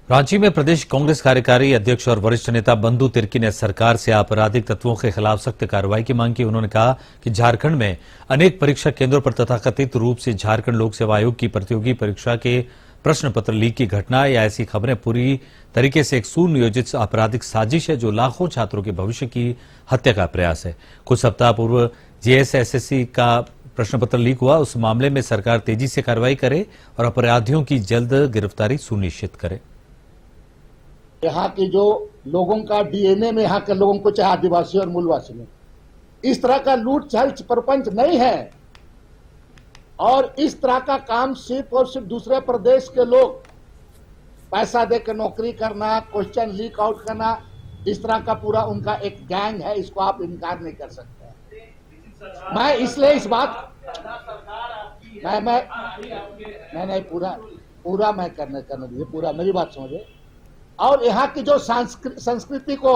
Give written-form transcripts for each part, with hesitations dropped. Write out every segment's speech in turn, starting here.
रांची में प्रदेश कांग्रेस कार्यकारी अध्यक्ष और वरिष्ठ नेता बंधु तिर्की ने सरकार से आपराधिक तत्वों के खिलाफ सख्त कार्रवाई की मांग की। उन्होंने कहा कि झारखंड में अनेक परीक्षा केंद्रों पर तथाकथित रूप से झारखंड लोक सेवा आयोग की प्रतियोगी परीक्षा के प्रश्न पत्र लीक की घटना या ऐसी खबरें पूरी तरीके से एक सुनियोजित आपराधिक साजिश है जो लाखों छात्रों के भविष्य की हत्या का प्रयास है। कुछ सप्ताह पूर्व जेएसएसएससी का प्रश्न पत्र लीक हुआ, उस मामले में सरकार तेजी से कार्रवाई करे और अपराधियों की जल्द गिरफ्तारी सुनिश्चित करे। यहाँ की जो लोगों का डीएनए में यहाँ के लोगों को, चाहे आदिवासी और मूलवासी में, इस तरह का लूट छल प्रपंच नहीं है। और इस तरह का काम सिर्फ और सिर्फ दूसरे प्रदेश के लोग पैसा देकर नौकरी करना, क्वेश्चन लीक आउट करना, इस तरह का पूरा उनका एक गैंग है। इसको आप इनकार नहीं कर सकते। मैं इसलिए इस बात मैं पूरा मैं करने दीजिए, पूरा मेरी बात समझे। और यहाँ की जो संस्कृति को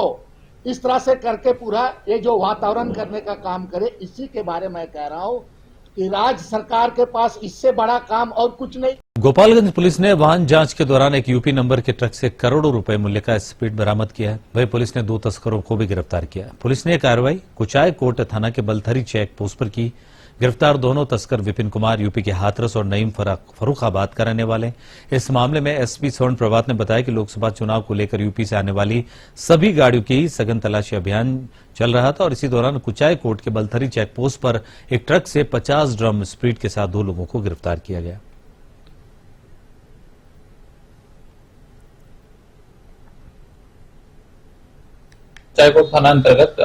इस तरह से करके पूरा ये जो वातावरण करने का काम करे, इसी के बारे में मैं कह रहा हूँ कि राज्य सरकार के पास इससे बड़ा काम और कुछ नहीं। गोपालगंज पुलिस ने वाहन जांच के दौरान एक यूपी नंबर के ट्रक से करोड़ों रुपए मूल्य का स्प्रीट बरामद किया है। वहीं पुलिस ने 2 तस्करों को भी गिरफ्तार किया है। पुलिस ने यह कार्रवाई कुचाय कोट थाना के बलथरी चेक पोस्ट पर की। गिरफ्तार दोनों तस्कर विपिन कुमार यूपी के हाथरस और नईम फर्रुखाबाद का रहने वाले। इस मामले में एसपी स्वर्ण प्रभात ने बताया कि लोकसभा चुनाव को लेकर यूपी से आने वाली सभी गाड़ियों की सघन तलाशी अभियान चल रहा था और इसी दौरान कुचाय कोट के बलथरी चेक पोस्ट पर एक ट्रक से 50 ड्रम स्प्रीट के साथ 2 लोगों को गिरफ्तार किया गया। कुचायकोट थाना अंतर्गत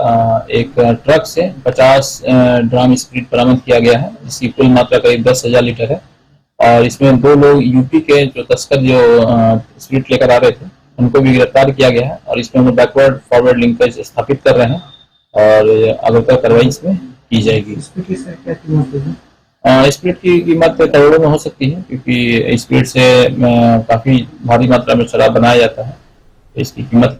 एक ट्रक से 50 ड्राम स्प्रीट बरामद किया गया है, जिसकी कुल मात्रा करीब 10,000 लीटर है। और इसमें 2 लोग यूपी के जो तस्कर जो स्प्रीट लेकर आ रहे थे, उनको भी गिरफ्तार किया गया है। और इसमें हम बैकवर्ड फॉरवर्ड लिंकेज स्थापित कर रहे हैं और आगे कार्रवाई इसमें की जाएगी। स्प्रीट की कीमत करोड़ों में हो सकती है, क्योंकि स्प्रीट से काफी भारी मात्रा में शराब बनाया जाता है। तो इसकी कीमत।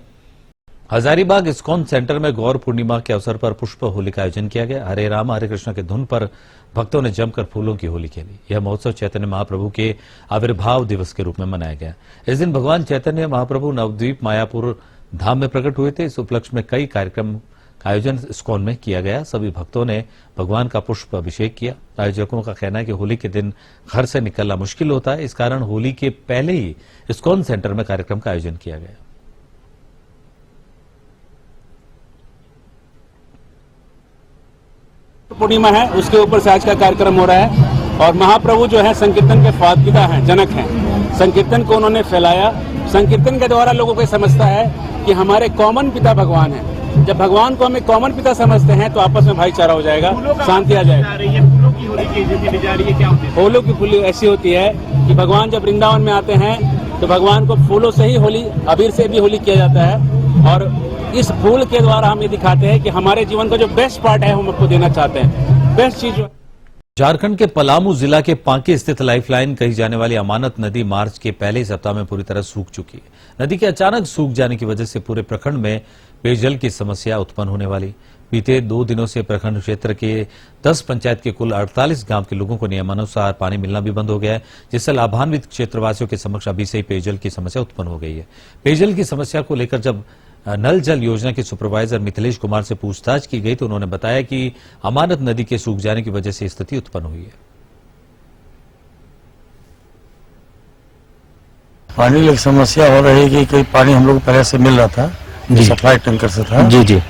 हजारीबाग इस्कॉन सेंटर में गौर पूर्णिमा के अवसर पर पुष्प होली का आयोजन किया गया। हरे राम हरे कृष्ण के धुन पर भक्तों ने जमकर फूलों की होली खेली। यह महोत्सव चैतन्य महाप्रभु के आविर्भाव दिवस के रूप में मनाया गया। इस दिन भगवान चैतन्य महाप्रभु नवद्वीप मायापुर धाम में प्रकट हुए थे। इस उपलक्ष्य में कई कार्यक्रम का आयोजन इस्कॉन में किया गया। सभी भक्तों ने भगवान का पुष्प अभिषेक किया। आयोजकों का कहना है कि होली के दिन घर से निकलना मुश्किल होता है, इस कारण होली के पहले ही इस्कॉन सेंटर में कार्यक्रम का आयोजन किया गया। पूर्णिमा है, उसके ऊपर से आज का कार्यक्रम हो रहा है। और महाप्रभु जो है संकीर्तन के फादपिता हैं, जनक हैं। संकीर्तन को उन्होंने फैलाया। संकीर्तन के द्वारा लोगों को समझता है कि हमारे कॉमन पिता भगवान है। जब भगवान को हमें कॉमन पिता समझते हैं तो आपस में भाईचारा हो जाएगा, शांति आ जाएगी। फूलों की होली ऐसी होती है कि भगवान जब वृंदावन में आते हैं तो भगवान को फूलों से ही होली, अबीर से भी होली किया जाता है। और इस फूल के द्वारा हम ये दिखाते हैं कि हमारे जीवन का जो बेस्ट पार्ट है हम आपको देना चाहते हैं। बेस्ट चीज जो झारखंड के पलामू जिला के पांकी स्थित लाइफलाइन कही जाने वाली अमानत नदी मार्च के पहले ही सप्ताह में पूरी तरह सूख चुकी है। नदी के अचानक सूख जाने की वजह से पूरे प्रखंड में पेयजल की समस्या उत्पन्न होने वाली। बीते 2 दिनों से प्रखंड क्षेत्र के 10 पंचायत के कुल 48 गांव के लोगों को नियमानुसार पानी मिलना भी बंद हो गया है, जिससे लाभान्वित क्षेत्रवासियों के समक्ष अभी से ही पेयजल की समस्या उत्पन्न हो गई है। पेयजल की समस्या को लेकर जब नल जल योजना के सुपरवाइजर मिथिलेश कुमार से पूछताछ की गई तो उन्होंने बताया कि अमानत नदी के सूख जाने की वजह से स्थिति उत्पन्न हुई है। पानी की समस्या हो रही है कि कोई पानी हम लोग पहले से मिल रहा था, सप्लाई टैंकर से था जी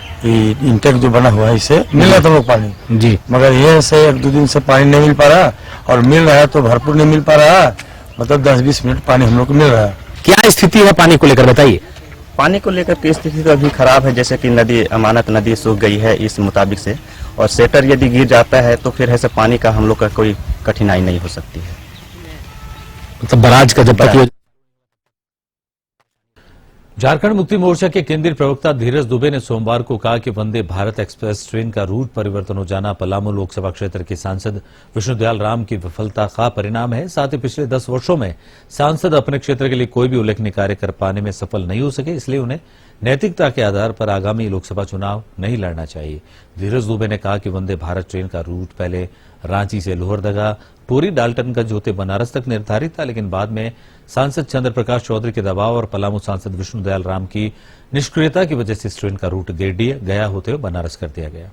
इंटेक जो बना हुआ है, इससे मिल रहा था लोग पानी जी। मगर ये से 1-2 दिन से पानी नहीं मिल पा रहा और मिल रहा है तो भरपूर नहीं मिल पा रहा। मतलब 10-20 मिनट पानी हम लोग को मिल रहा है। क्या स्थिति है पानी को लेकर, बताइए। पानी को लेकर की स्थिति तो अभी खराब है, जैसे कि नदी अमानत नदी सूख गई है इस मुताबिक से। और सेटर यदि गिर जाता है तो फिर ऐसे पानी का हम लोग का कोई कठिनाई नहीं हो सकती है। मतलब बराज का जब तक। झारखंड मुक्ति मोर्चा के केंद्रीय प्रवक्ता धीरज दुबे ने सोमवार को कहा कि वंदे भारत एक्सप्रेस ट्रेन का रूट परिवर्तन हो जाना पलामू लोकसभा क्षेत्र के सांसद विष्णुदयाल राम की विफलता का परिणाम है। साथ ही पिछले 10 वर्षों में सांसद अपने क्षेत्र के लिए कोई भी उल्लेखनीय कार्य कर पाने में सफल नहीं हो सके, इसलिए उन्हें नैतिकता के आधार पर आगामी लोकसभा चुनाव नहीं लड़ना चाहिए। धीरज दुबे ने कहा कि वंदे भारत ट्रेन का रूट पहले रांची से लोहरदगा टोरी डाल्टनगंज होते बनारस तक निर्धारित था, लेकिन बाद में सांसद चंद्र प्रकाश चौधरी के दबाव और पलामू सांसद विष्णुदयाल राम की निष्क्रियता की वजह से इस ट्रेन का रूट गिरडीह गया होते हुए बनारस कर दिया गया।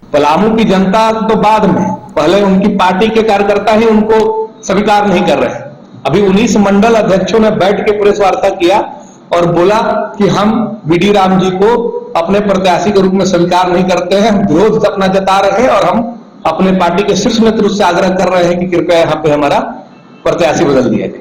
पलामू की जनता तो बाद में, पहले उनकी पार्टी के कार्यकर्ता ही उनको स्वीकार नहीं कर रहे। अभी 19 मंडल अध्यक्षों ने बैठ के प्रेस वार्ता किया और बोला कि हम बीडी राम जी को अपने प्रत्याशी के रूप में स्वीकार नहीं करते हैं, हम विरोध अपना जता रहे हैं और हम अपने पार्टी के शीर्ष नेतृत्व से आग्रह कर रहे हैं कि कृपया यहाँ पे हमारा प्रत्याशी बदल दिया जाए।